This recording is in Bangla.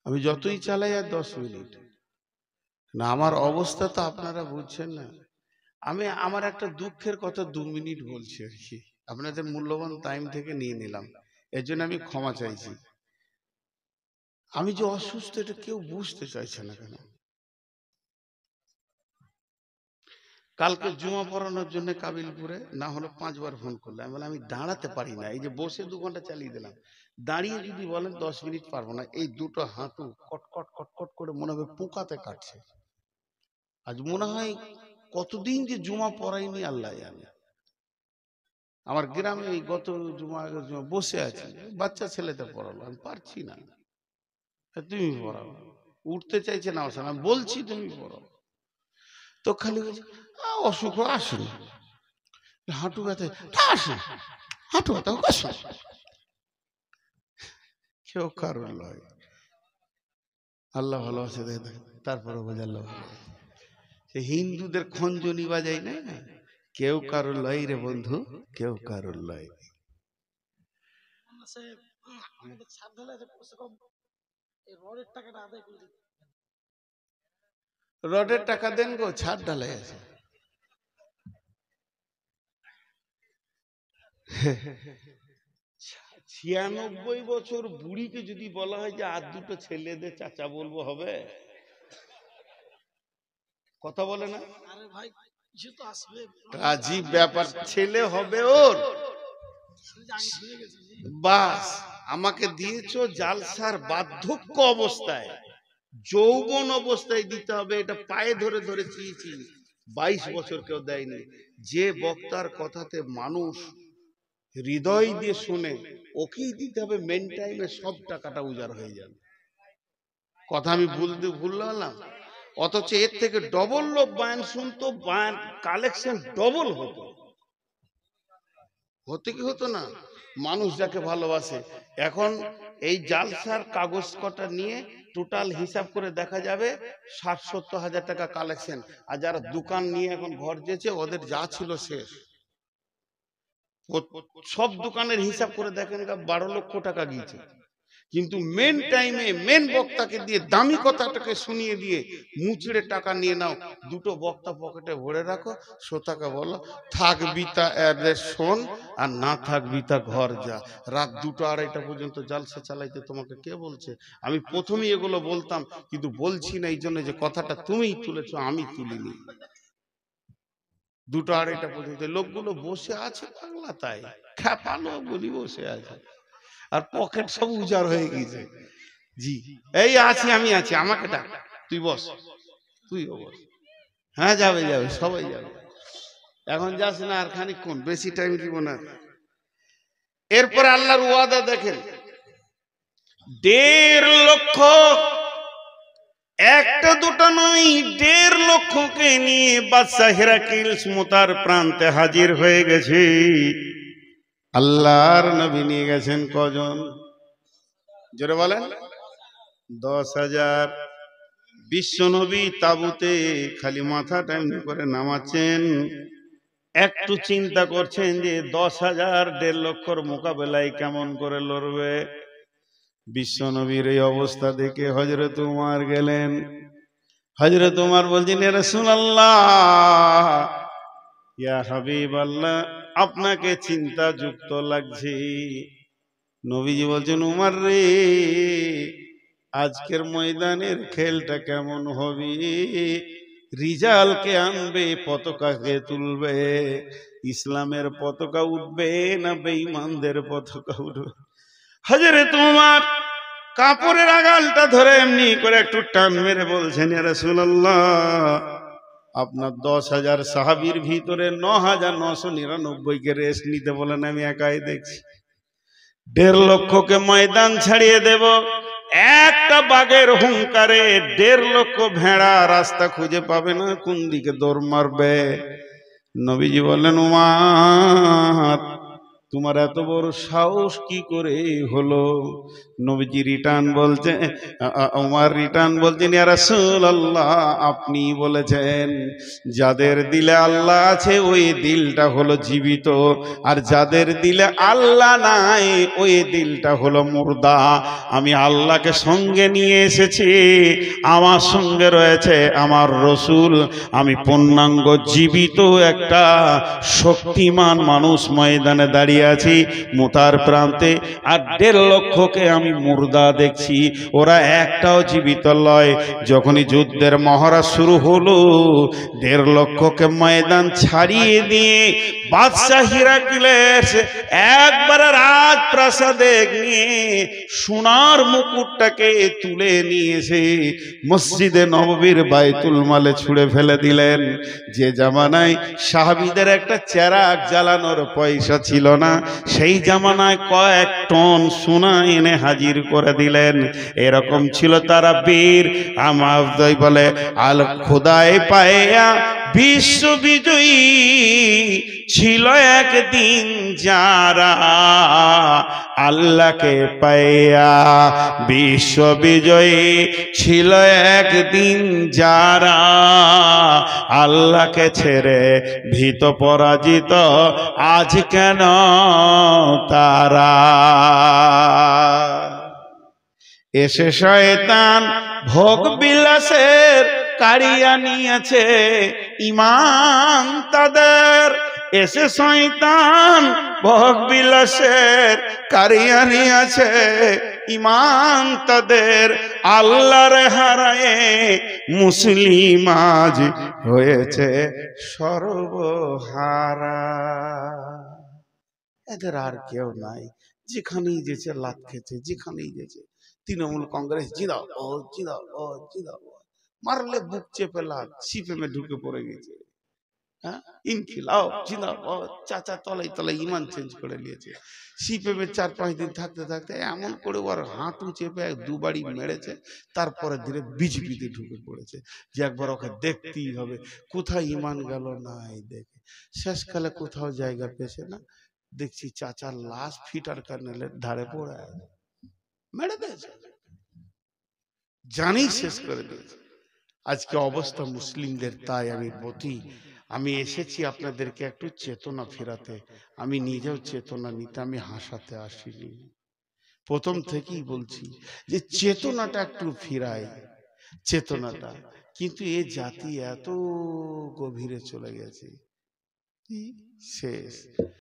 আমি যতই চালাই আর 10 মিনিট না, আমার অবস্থা তো আপনারা বুঝছেন না। আমি আমার একটা দুঃখের কথা 2 মিনিট বলছি আর কি, আপনাদের মূল্যবান টাইম থেকে নিয়ে নিলাম, এর জন্য আমি ক্ষমা চাইছি। আমি যে অসুস্থ এটা কেউ বুঝতে চাইছে না কেন? কালকে জুমা পড়ানোর জন্য কাবিলপুরে না হলো 5 বার ফোন করলে, আমি বললাম আমি দাঁড়াতে পারি না, এই যে বসে 2 ঘন্টা চালিয়ে দিলাম, দাঁড়িয়ে যদি বলেন 10 মিনিট পারবো না। এই দুটো হাঁটু কটকট কটকট করে মনে হবে পোকাতে কাটছে। আজ মনে হয় কতদিন যে জুমা পড়াইনি আল্লাহ জানে। আমার গ্রামে এই গত জুমা বসে আছি, বাচ্চা ছেলেতে পড়ালো, আমি পারছি না, তুমি পড়াও। উঠতে চাইছে না, আসে না, বলছি তুমি পড়াও, তো খালি অসুখ আসুন, হাঁটু ব্যথা আসে, হাঁটু ব্যথা আসে, কেউ কারণ নয়। আল্লাহ ভালোবাসে দেখ, তারপরে বোঝা আল্লাহ ভালোবাসে। সে হিন্দুদের খঞ্জনি বাজাই না, কেউ কারোর লয় রে বন্ধু, কেউ কারোর লয়। রডের টাকা দেন গো, ছাদ ঢালাই আছে। ছিয়ানব্বই বছর বুড়িকে যদি বলা হয় যে আর দুটো ছেলেদের চাচা বলবো, হবে? কথা বলে না? আজীব ব্যাপার, ছেলে হবে ওর, বাস আমাকে দিয়েছো জালসার বার্ধক্য অবস্থায়, যৌবন অবস্থায় দিতে হবে, এটা পায়ে ধরে ধরে চেয়েছি। 22 বছর কেউ দেয়নি। যে বক্তার কথাতে মানুষ হৃদয় দিয়ে শুনে, ওকেই দিতে হবে মেন টাইমে, সব টাকাটা উজাড় হয়ে যাবে। কথা আমি ভুললাম? অথচ এর থেকে ডবল লোক বায়ান শুনতো, বায়ান কালেকশন ডবল হতো। হতে কি হতো না? মানুষ যাকে ভালোবাসে। এখন এই জালসার কাগজ কটা নিয়ে টোটাল হিসাব করে দেখা যাবে 60-70 হাজার টাকা কালেকশন। আর যারা দোকান নিয়ে এখন ঘর যেছে, ওদের যা ছিল শেষ। সব দোকানের হিসাব করে দেখেন 12 লক্ষ টাকা গিয়েছে। কিন্তু মেন টাইমে মেন বক্তাকে দিয়ে দামি কথাটাকে শুনিয়ে দিয়ে মুচড়ে টাকা নিয়ে নাও, দুটো বক্তা পকেটে ভরে রাখো, শ্রোতাকে বলো থাকবি তা শোন, আর না থাকবি তা ঘর যা। রাত 2টা-2:30 পর্যন্ত জালসা চালাইতে তোমাকে কে বলছে? আমি প্রথমেই এগুলো বলতাম, কিন্তু বলছি না এই জন্য যে কথাটা তুমিই তুলেছো, আমি তুলিনি। 2টা-2:30 পর্যন্ত লোকগুলো বসে আছে বাংলা, তাই খেপালো বলি বসে আছে, আর পকেট সব উজাড় হয়ে গেছে। জি এই আছি, আমি আছি, আমাকে ডাক, তুই বস, তুইও বস। হ্যাঁ যাবে যাবে, সবাই যাবে, এখন যাস না, আর খানিকক্ষণ, বেশি টাইম দিব না। এরপরে আল্লাহর ওয়াদা দেখেন, 1.5 লক্ষ, একটা দুটো নয়, 1.5 লক্ষকে নিয়ে বাদশা হেরাক্লিস মুতার প্রান্তে হাজির হয়ে গেছে। আল্লাহর নবী নিয়ে গেছেন কজন? জোরে বলেন। 10,000। বিশ্ব নবী তাবুতে খালি মাথাটা এমনি করে নামাচ্ছেন, একটু চিন্তা করছেন যে 10,000 1.5 লক্ষর মোকাবেলায় কেমন করে লড়বে। বিশ্ব নবীর এই অবস্থা দেখে হযরত উমর গেলেন। হযরত উমর বলছেন, ইয়া রাসূলুল্লাহ, ইয়া হাবিবাল্লাহ, আপনাকে চিন্তা যুক্ত লাগছে। নবীজি বলছেন, উমর রে, আজকের ময়দানের খেলটা কেমন হবে? রিজালকে আনবে, পতাকাকে তুলবে, ইসলামের পতাকা উঠবে না বেঈমানদের পতাকা উঠবে? হযরত উমর কাপড়ের আগালটা ধরে এমনি করে একটু টান মেরে বলছেন, ইয়া রাসূলুল্লাহ, আপনার 10,000 সাহাবীর ভিতরে 9,999কে রেস্ট নিতে বলেন, আমি একাই দেখছি। 1.5 লক্ষকে ময়দান ছাড়িয়ে দেব, একটা বাঘের হুঙ্কারে 1.5 লক্ষ ভেড়া রাস্তা খুঁজে পাবে না, কোন দিকে দৌড় মারবে? নবীজি বললেন, উমর, তোমার এত বড় সাহস কি করে হলো? নবীজি রিটার্ন বলছে, ওমর রিটার্ন বলছেন, ইয়া রাসূলুল্লাহ, আপনি বলেছেন যাদের দিলে আল্লাহ আছে ওই দিলটা হলো জীবিত, আর যাদের দিলে আল্লাহ নাই ওই দিলটা হলো মুর্দা। আমি আল্লাহকে সঙ্গে নিয়ে এসেছি, আমার সঙ্গে রয়েছে আমার রসুল। আমি পূর্ণাঙ্গ জীবিত একটা শক্তিমান মানুষ ময়দানে দাঁড়িয়ে আছি মুতার প্রান্তে, আর 1.5 লক্ষকে আমি মুর্দা দেখছি, ওরা একটাও জীবিত লয়। যখনই যুদ্ধের মহড়া শুরু হলো, 1.5 লক্ষকে ময়দান ছাড়িয়ে দিয়ে বাদশাহ হিরাক্লিয়াস একবারে রাজপ্রাসাদে নিয়ে সোনার মুকুটটাকে তুলে নিয়ে এসে মসজিদে নববীর বাইতুল মালে ছুঁড়ে ফেলে দিলেন। যে জামানায় সাহাবীদের একটা চেরাগ জ্বালানোর পয়সা ছিল না, সেই জামানায় কয়েক টন সোনা এনে হাজির করে দিলেন। এরকম ছিল তারা বীর। আমার বলে আল খোদায় পায়া বিশ্ব বিজয়ী ছিল একদিন যারা, আল্লাহকে পাইয়া বিশ্ব বিজয়ী ছিল একদিন যারা, আল্লাহকে ছেড়ে ভীত পরাজিত আজ কেন তারা? এসে শয়তান ভোগ বিলাসের কাড়িয়া নিয়েছে ঈমান তাদের, এসে শয়তান ভোগ বিলাসের কাড়িয়া নিয়েছে ঈমান তাদের। আল্লাহর হারায়ে মুসলিম আজ হয়েছে সর্বহারা। এদের আর কেউ নাই, যেখানেই যেছে লাত খেছে, যেখানেই যেছে তৃণমূল কংগ্রেস জিন্দাবাদ জিন্দাবাদ জিন্দাবাদ, মারলে বুক চেপে লাত, সিপিএমে ঢুকে পড়ে গেছে। হ্যাঁ, ইনকিলাব জিন্দাবাদ, চাচা তলাই তলাই ইমান চেঞ্জ করে নিয়েছে। সিপিএমে 4-5 দিন থাকতে থাকতে এমন করে ওর হাঁটু চেপে 2 বাড়ি মেরেছে, তারপরে ধীরে বিজেপিতে ঢুকে পড়েছে যে একবার ওকে দেখতেই হবে কোথায় ইমান গেল। নাই দেখে শেষকালে কোথাও জায়গা পেয়েছে না, দেখছি চাচার লাশ ফিটার কার্নেলের ধারে পড়ে আছে, মেরে দিয়েছে, জানি শেষ করে দিয়েছে। আজকে অবস্থা মুসলিমদের তাই আমি বলি, আমি এসেছি আপনাদেরকে একটু চেতনা ফেরাতে। আমি নিজেও চেতনা নিতে, আমি হাসাতে আসিনি। প্রথম থেকেই বলছি যে চেতনাটা একটু ফিরাই, চেতনাটা। কিন্তু এ জাতি এত গভীরে চলে গেছে, শেষ।